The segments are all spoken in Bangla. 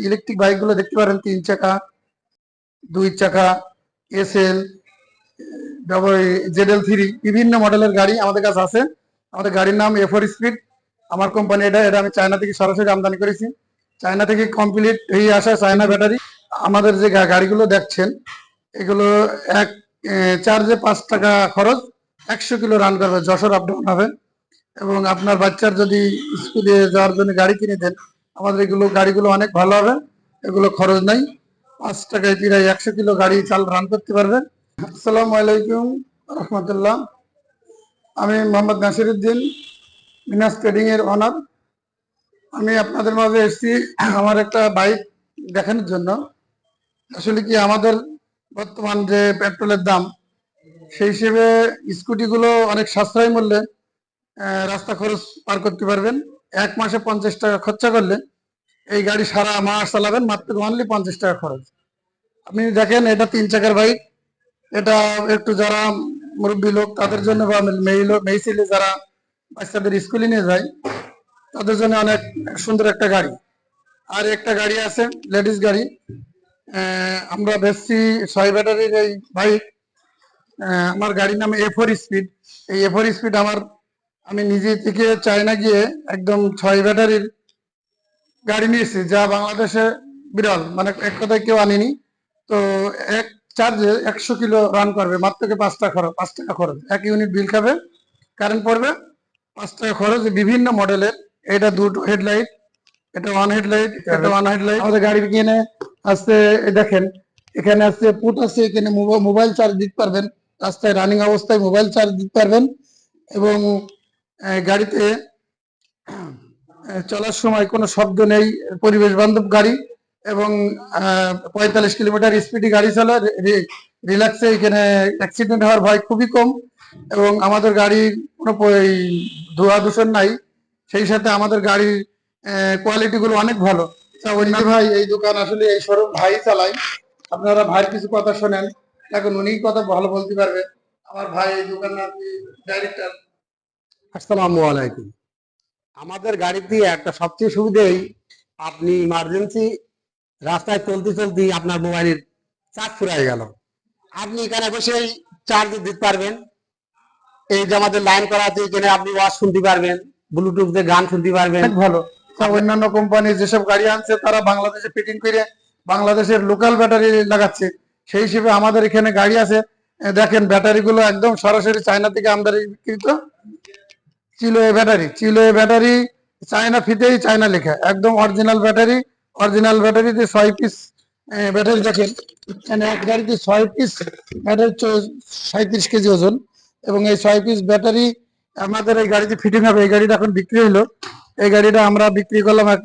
ইলেকট্রিক বাইকগুলো দেখতে পারেন, 3 চাকা, 2 চাকা, SL, ZL3, বিভিন্ন মডেলের গাড়ি আমাদের কাছে আছে। আমাদের গাড়ির নাম A4 স্পিড। আমার কোম্পানি এটা আমি চায়না থেকে সরাসরি আমদানি করেছি। চায়না থেকে কমপ্লিট হয়ে আসা চায়না ব্যাটারি। আমাদের যে গাড়িগুলো দেখছেন এগুলো এক চার্জে 5 টাকা খরচ, 100 কিলো রান করবে, যশোর আপ ডাউন হবে। এবং আপনার বাচ্চার যদি স্কুলে যাওয়ার জন্য গাড়ি কিনে দেন, আমাদের এগুলো গাড়িগুলো অনেক ভালো হবে। এগুলো খরচ নাই, 5 টাকায় প্রায় 100 কিলো গাড়ি চাল রান করতে পারবেন। আসসালামু আলাইকুম রহমতুল্লাহ। আমি মোহাম্মদ নাসিরউদ্দিন, মিনাস ট্রেডিং এর অনার। আমি আপনাদের মাঝে এসেছি আমার একটা বাইক দেখানোর জন্য। আসলে কি, আমাদের বর্তমান যে পেট্রোলের দাম, সেই হিসেবে স্কুটিগুলো অনেক সাশ্রয়ী মূল্যে রাস্তা খরচ পার করতে পারবেন। 1 মাসে 50 টাকা খরচা করলে এই গাড়ি সারা মাস চালাবেন, মাত্র অনলি 50 টাকা খরচ। আপনি দেখেন, এটা 3 চাকার বাইক। এটা একটু যারা মুরব্বী লোক তাদের জন্য, বা মেয়ে ছেলে যারা বাচ্চাদের স্কুলে নিয়ে যায় তাদের জন্য অনেক সুন্দর একটা গাড়ি। আর একটা গাড়ি আছে লেডিস গাড়ি, আমরা বেশি 6 ব্যাটারির এই বাইক। আমার গাড়ির নাম A4 স্পিড। এই A4 স্পিড আমি নিজে থেকে চায়না গিয়ে একদম 6 ব্যাটারির গাড়ি নিয়েছি, যা বাংলাদেশে বিরল, মানে এক কথায় কেউ আনেনি। তো এক চার্জে 100 কিলো রান করবে, মাত্র 5 টাকা খরচ। 1 ইউনিট বিল খাবে, কারেন্ট পড়বে, 5 টাকা খরচ। বিভিন্ন মডেলের, এটা 2 হেডলাইট, এটা 1 হেডলাইট, এটা 1 হেডলাইট। আমাদের গাড়ির কিনে আসছে, দেখেন এখানে আসছে পুট আছে, এখানে মোবাইল চার্জ দিতে পারবেন, রাস্তায় রানিং অবস্থায় মোবাইল চার্জ দিতে পারবেন। এবং গাড়িতে চলার সময় কোনো শব্দ নেই, পরিবেশ বান্ধব গাড়ি। এবং 45 কিলোমিটার স্পিডে গাড়ি চলে রিল্যাক্সে। এখানে অ্যাক্সিডেন্ট হওয়ার ভয় খুবই কম। এবং আমাদের গাড়ির কোনো ধোঁয়া দূষণ নাই। সেই সাথে আমাদের গাড়ির কোয়ালিটি গুলো অনেক ভালো। অন্য ভাই এই দোকান, আসলে এই শোরুম ভাই চালায়। আপনারা ভাইয়ের কিছু কথা শোনেন, এখন উনি কথা ভালো বলতে পারবে। আমার ভাই এই দোকানের ডাইরেক্টর। আসসালামু আলাইকুম। আমাদের গাড়িতে একটা সবচেয়ে সুবিধাই, আপনি ইমার্জেন্সি রাস্তায় চলতে চলতে আপনার মোবাইলের চার্জ ফুরিয়ে গেল, আপনি এখানে বসেই চার্জ দিতে পারবেন। এই যে আমাদের লাইন করা আছে, এখানে আপনি ওয়াজ শুনতে পারবেন, ব্লুটুথ দিয়ে গান শুনতে পারবেন। ভালো। অন্যান্য কোম্পানি যেসব গাড়ি আনছে তারা বাংলাদেশে ফিটিং করে বাংলাদেশের লোকাল ব্যাটারি লাগাচ্ছে। সেই হিসেবে আমাদের এখানে গাড়ি আছে, দেখেন ব্যাটারি গুলো একদম সরাসরি চায়না থেকে আমদানিকৃত চিলোয়ে ব্যাটারি, চায়না ফিতেই চায়না লেখা, একদম অরিজিনাল ব্যাটারি। অরিজিনাল ব্যাটারিতে 6 পিস ব্যাটারি। দেখেন এখানে এক গাড়িতে 6 পিস ব্যাটারি, 37 কেজি ওজন। এবং এই 6 পিস ব্যাটারি আমাদের এই গাড়িতে ফিটিং হবে। এই গাড়িটা এখন বিক্রি হলো। এই গাড়িটা আমরা বিক্রি করলাম এক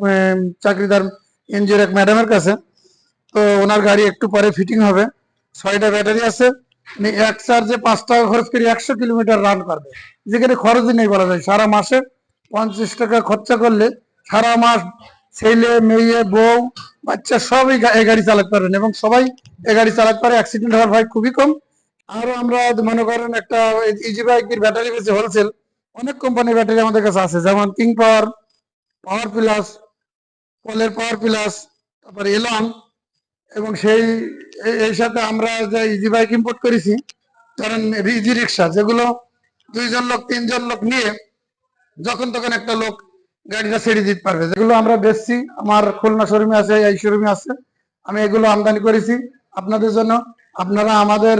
চাকরিদার এনজিওর এক ম্যাডামের কাছে। তো ওনার গাড়ি একটু পরে ফিটিং হবে। 6টা ব্যাটারি আছে, এক চার্জে 5 টাকা খরচ করে 100 কিলোমিটার রান করবে, যেখানে খরচই নেই বলা যায়। সারা মাসে 50 টাকা খরচা করলে সারা মাস ছেলে মেয়ে বউ বাচ্চা সবই এই গাড়ি চালাতে পারবেন, এবং সবাই এই গাড়ি চালাতে পারে। অ্যাক্সিডেন্ট হওয়ার ভয় খুবই কম। আরো আমরা মনে করেন একটা ইজি বাইকের ব্যাটারি বেশি হোলসেল, অনেক কোম্পানির ব্যাটারি আমাদের কাছে আছে, যেমন কিং পাওয়ার, পাওয়ার প্লাস, পলের পাওয়ার প্লাস, তারপরে এলন। এবং এই সাথে আমরা যে ইজি বাইক ইম্পোর্ট করেছি, ধরেন ইজি রিক্সা, যেগুলো 2 জন লোক 3 জন লোক নিয়ে যখন তখন একটা লোক গাড়িটা ছেড়ে দিতে পারবে, যেগুলো আমরা বেচছি। আমার খুলনা শোরুমে আছে, এই শোরুমে আছে। আমি এগুলো আমদানি করেছি আপনাদের জন্য। আপনারা আমাদের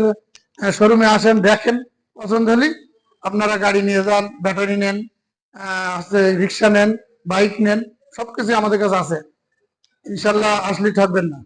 শোরুমে আসেন, দেখেন, পছন্দ হলে আপনারা গাড়ি নিয়ে যান, ব্যাটারি নেন, রিক্সা নেন, বাইক নেন, সবকিছু আমাদের কাছে আছে। ইনশাল্লাহ আসলে থাকবেন না।